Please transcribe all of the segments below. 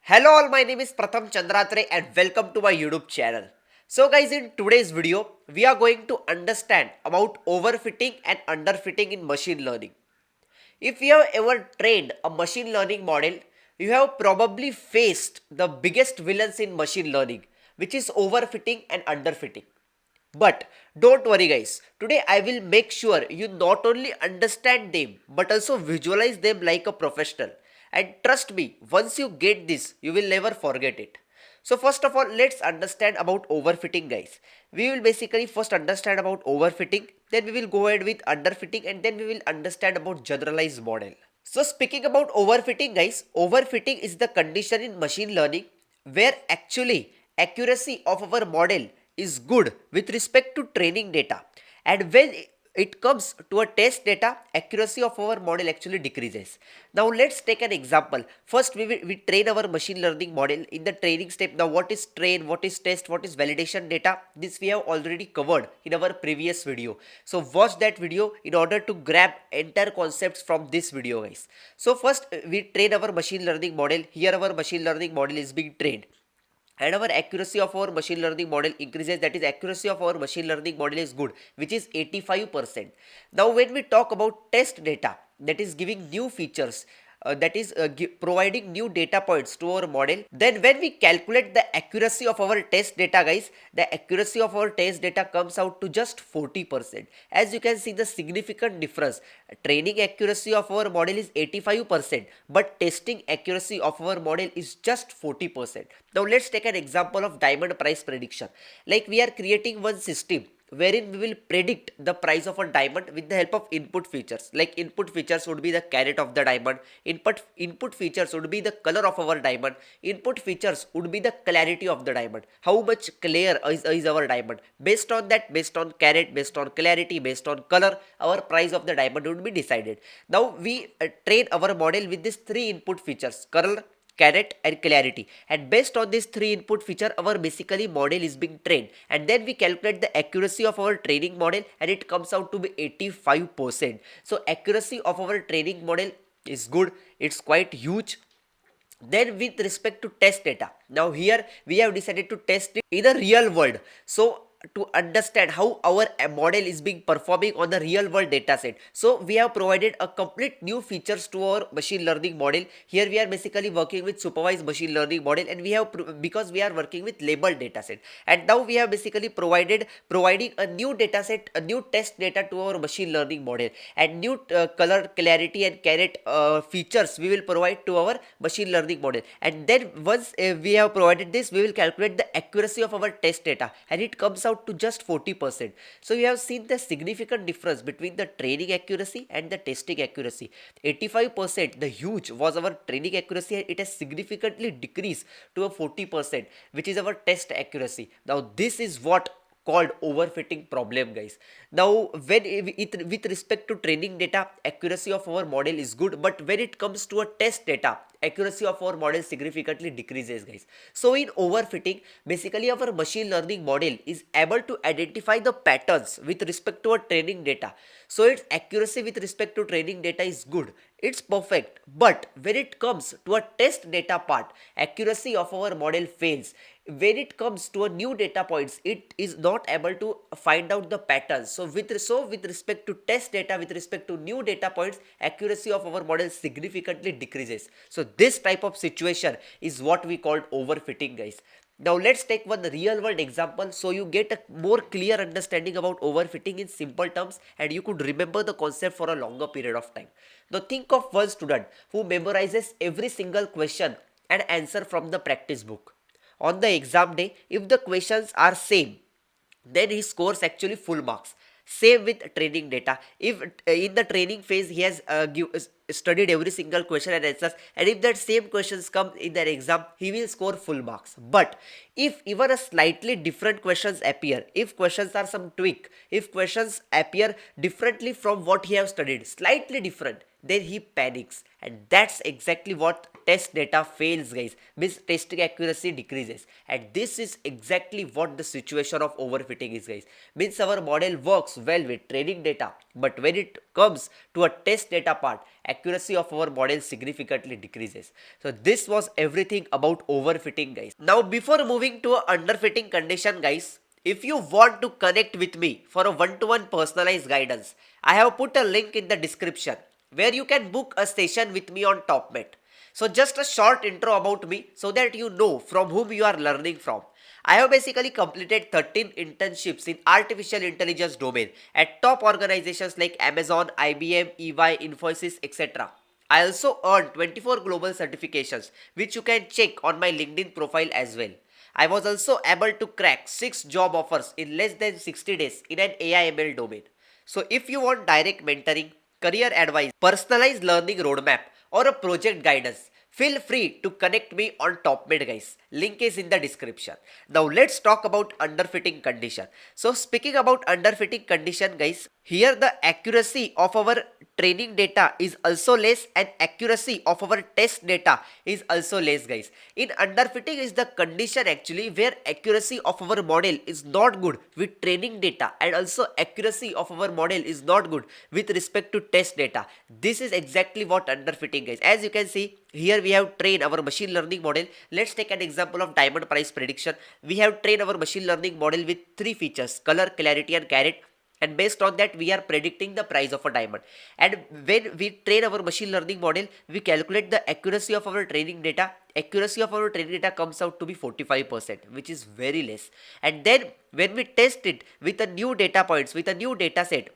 Hello all, my name is Pratham Chandratre and welcome to my YouTube channel. So guys, in today's video, we are going to understand about overfitting and underfitting in machine learning. If you have ever trained a machine learning model, you have probably faced the biggest villains in machine learning, which is overfitting and underfitting. But don't worry guys, today I will make sure you not only understand them but also visualize them like a professional. And trust me, once you get this, you will never forget it. So first of all, let's understand about overfitting guys. We will basically first understand about overfitting, then we will go ahead with underfitting and then we will understand about generalized model. So speaking about overfitting guys, overfitting is the condition in machine learning where actually accuracy of our model is good with respect to training data, and when it comes to a test data, accuracy of our model actually decreases. Now let's take an example. First we train our machine learning model. In the training step, now what is train, what is test, what is validation data, this we have already covered in our previous video. So watch that video in order to grab entire concepts from this video guys. So first we train our machine learning model. Here our machine learning model is being trained and our accuracy of our machine learning model increases, that is accuracy of our machine learning model is good, which is 85%. Now when we talk about test data, that is giving new features, that is providing new data points to our model, then when we calculate the accuracy of our test data guys, the accuracy of our test data comes out to just 40%. As you can see the significant difference, training accuracy of our model is 85% but testing accuracy of our model is just 40%. Now let's take an example of diamond price prediction. Like we are creating one system wherein we will predict the price of a diamond with the help of input features. Like input features would be the carat of the diamond, input features would be the color of our diamond, input features would be the clarity of the diamond, how much clear is our diamond. Based on that, based on carat, based on clarity, based on color, our price of the diamond would be decided. Now we train our model with these three input features: color, carat and clarity, and based on this three input feature our basically model is being trained, and then we calculate the accuracy of our training model and it comes out to be 85%. So accuracy of our training model is good, it's quite huge. Then with respect to test data, now here we have decided to test it in a real world. So to understand how our model is being performing on the real world data set, so we have provided a complete new features to our machine learning model. Here we are basically working with supervised machine learning model, and we have because we are working with labeled data set, and now we have basically providing a new data set, a new test data to our machine learning model, and new color, clarity and carat features we will provide to our machine learning model. And then once we have provided this, we will calculate the accuracy of our test data and it comes out to just 40%. So you have seen the significant difference between the training accuracy and the testing accuracy. 85%, the huge, was our training accuracy, and it has significantly decreased to a 40%, which is our test accuracy. Now this is what called overfitting problem guys. Now when with respect to training data, accuracy of our model is good, but when it comes to a test data, accuracy of our model significantly decreases guys. So in overfitting, basically our machine learning model is able to identify the patterns with respect to our training data. So its accuracy with respect to training data is good, it's perfect, but when it comes to a test data part, accuracy of our model fails. When it comes to a new data points, it is not able to find out the patterns. So with respect to test data, with respect to new data points, accuracy of our model significantly decreases. So this type of situation is what we call overfitting guys. Now let's take one real world example so you get a more clear understanding about overfitting in simple terms and you could remember the concept for a longer period of time. Now think of one student who memorizes every single question and answer from the practice book. On the exam day, if the questions are same, then he scores actually full marks. Same with training data. If in the training phase he has studied every single question and answers, and if that same questions come in the exam, he will score full marks. But if even a slightly different questions appear, if questions are some tweak, if questions appear differently from what he has studied, slightly different, then he panics, and that's exactly what test data fails, guys, means testing accuracy decreases. And this is exactly what the situation of overfitting is, guys. Means our model works well with training data, but when it comes to a test data part, accuracy of our model significantly decreases. So this was everything about overfitting, guys. Now before moving to a underfitting condition, guys, if you want to connect with me for a one-to-one personalized guidance, I have put a link in the description where you can book a session with me on TopMate. So just a short intro about me so that you know from whom you are learning from. I have basically completed 13 internships in artificial intelligence domain at top organizations like Amazon, IBM, EY, Infosys, etc. I also earned 24 global certifications which you can check on my LinkedIn profile as well. I was also able to crack 6 job offers in less than 60 days in an AI/ML domain. So if you want direct mentoring, career advice, personalized learning roadmap, or a project guidance, feel free to connect me on TopMed, guys. Link is in the description. Now let's talk about underfitting condition. So speaking about underfitting condition, guys, here the accuracy of our training data is also less and accuracy of our test data is also less, guys. In underfitting is the condition actually where accuracy of our model is not good with training data and also accuracy of our model is not good with respect to test data. This is exactly what underfitting, guys. As you can see, here we have trained our machine learning model. Let's take an example of diamond price prediction. We have trained our machine learning model with 3 features: color, clarity and carat. And based on that, we are predicting the price of a diamond. And when we train our machine learning model, we calculate the accuracy of our training data. Accuracy of our training data comes out to be 45%, which is very less. And then when we test it with a new data points, with a new data set,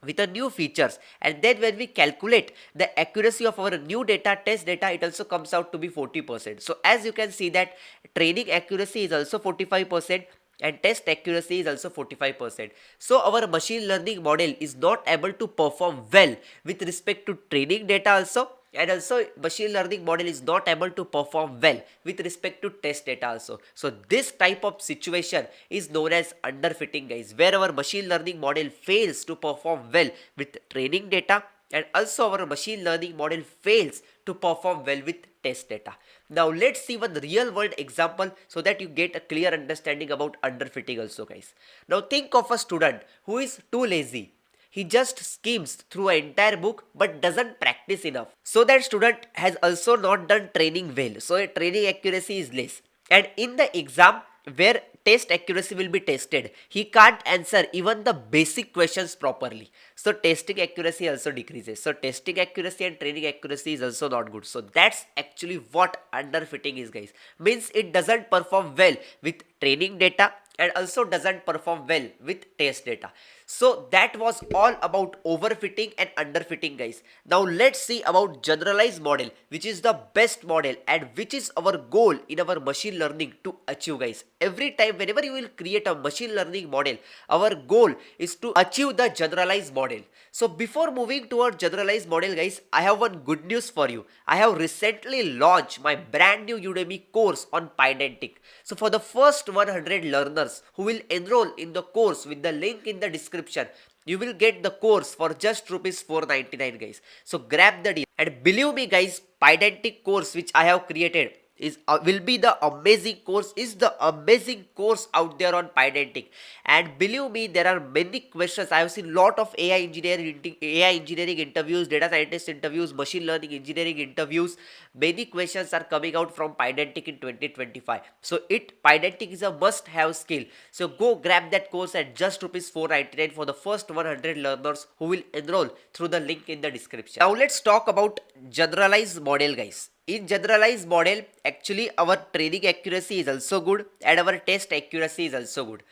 with a new features, and then when we calculate the accuracy of our new data, test data, it also comes out to be 40%. So as you can see that training accuracy is also 45% and test accuracy is also 45%. So our machine learning model is not able to perform well with respect to training data also, and also machine learning model is not able to perform well with respect to test data also. So this type of situation is known as underfitting, guys, where our machine learning model fails to perform well with training data and also our machine learning model fails to perform well with test data. Now let's see one real world example so that you get a clear understanding about underfitting also, guys. Now think of a student who is too lazy. He just skims through an entire book but doesn't practice enough. So that student has also not done training well. So training accuracy is less. And in the exam where test accuracy will be tested, he can't answer even the basic questions properly. So testing accuracy also decreases. So testing accuracy and training accuracy is also not good. So that's actually what underfitting is, guys. Means it doesn't perform well with training data and also doesn't perform well with test data. So that was all about overfitting and underfitting, guys. Now let's see about generalized model, which is the best model and which is our goal in our machine learning to achieve, guys. Every time whenever you will create a machine learning model, our goal is to achieve the generalized model. So before moving to our generalized model, guys, I have one good news for you. I have recently launched my brand new Udemy course on Pydantic. So for the first 100 learners who will enroll in the course with the link in the description, you will get the course for just rupees 499, guys. So grab the deal. And believe me, guys, Pydantic course which I have created is will be the amazing course, is the amazing course out there on Pydantic. And believe me, there are many questions. I have seen lot of AI engineering interviews, data scientist interviews, machine learning engineering interviews. Many questions are coming out from Pydantic in 2025. So Pydantic is a must have skill. So go grab that course at just rupees 499 for the first 100 learners who will enroll through the link in the description. Now let's talk about generalized model, guys. In generalized model, actually our training accuracy is also good and our test accuracy is also good.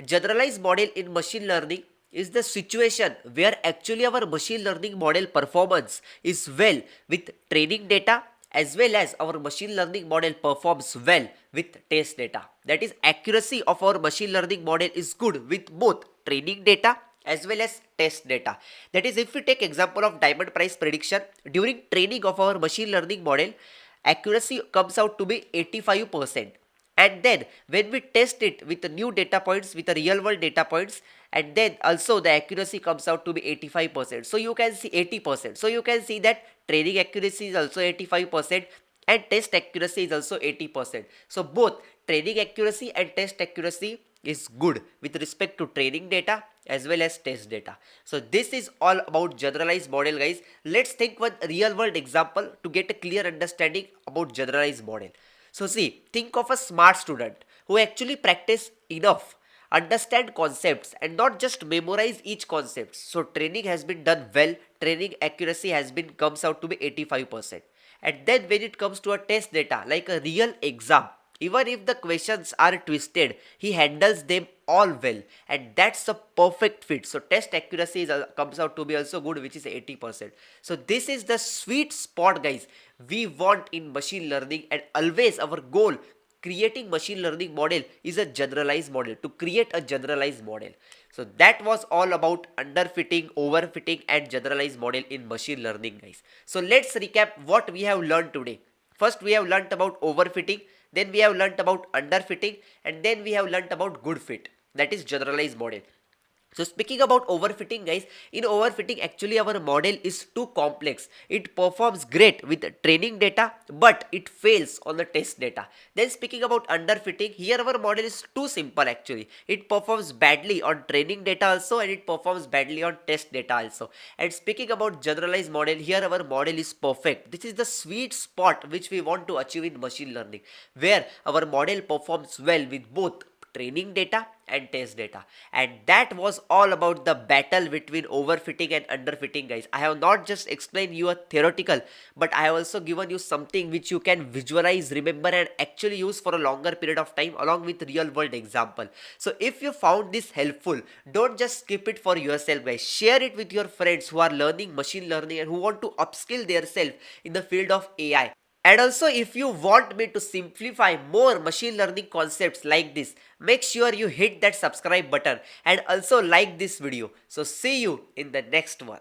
Generalized model in machine learning is the situation where actually our machine learning model performance is well with training data as well as our machine learning model performs well with test data. That is, accuracy of our machine learning model is good with both training data as well as test data. That is, if we take example of diamond price prediction, during training of our machine learning model, accuracy comes out to be 85%. And then when we test it with the new data points, with the real world data points, and then also the accuracy comes out to be 85%. So you can see 80%. So you can see that training accuracy is also 85%. and test accuracy is also 80%. So both training accuracy and test accuracy is good with respect to training data as well as test data. So this is all about generalized model, guys. Let's think one real world example to get a clear understanding about generalized model. So see, think of a smart student who actually practice enough, understand concepts and not just memorize each concept. So training has been done well, training accuracy has been comes out to be 85%. And then when it comes to a test data like a real exam, even if the questions are twisted, he handles them all well, and that's a perfect fit. So test accuracy comes out to be also good, which is 80%. So this is the sweet spot, guys, we want in machine learning. And always our goal creating machine learning model is a generalized model, to create a generalized model. So that was all about underfitting, overfitting and generalized model in machine learning, guys. So let's recap what we have learned today. First we have learnt about overfitting, then we have learnt about underfitting, and then we have learnt about good fit, that is generalized model. So speaking about overfitting, guys, in overfitting actually our model is too complex. It performs great with training data but it fails on the test data. Then speaking about underfitting, here our model is too simple actually. It performs badly on training data also and it performs badly on test data also. And speaking about generalized model, here our model is perfect. This is the sweet spot which we want to achieve in machine learning, where our model performs well with both training data and test data. And that was all about the battle between overfitting and underfitting, guys. I have not just explained you a theoretical, but I have also given you something which you can visualize, remember and actually use for a longer period of time along with real world example. So if you found this helpful, don't just skip it for yourself, guys. Share it with your friends who are learning machine learning and who want to upskill themselves in the field of AI. And also, if you want me to simplify more machine learning concepts like this, make sure you hit that subscribe button and also like this video. So see you in the next one.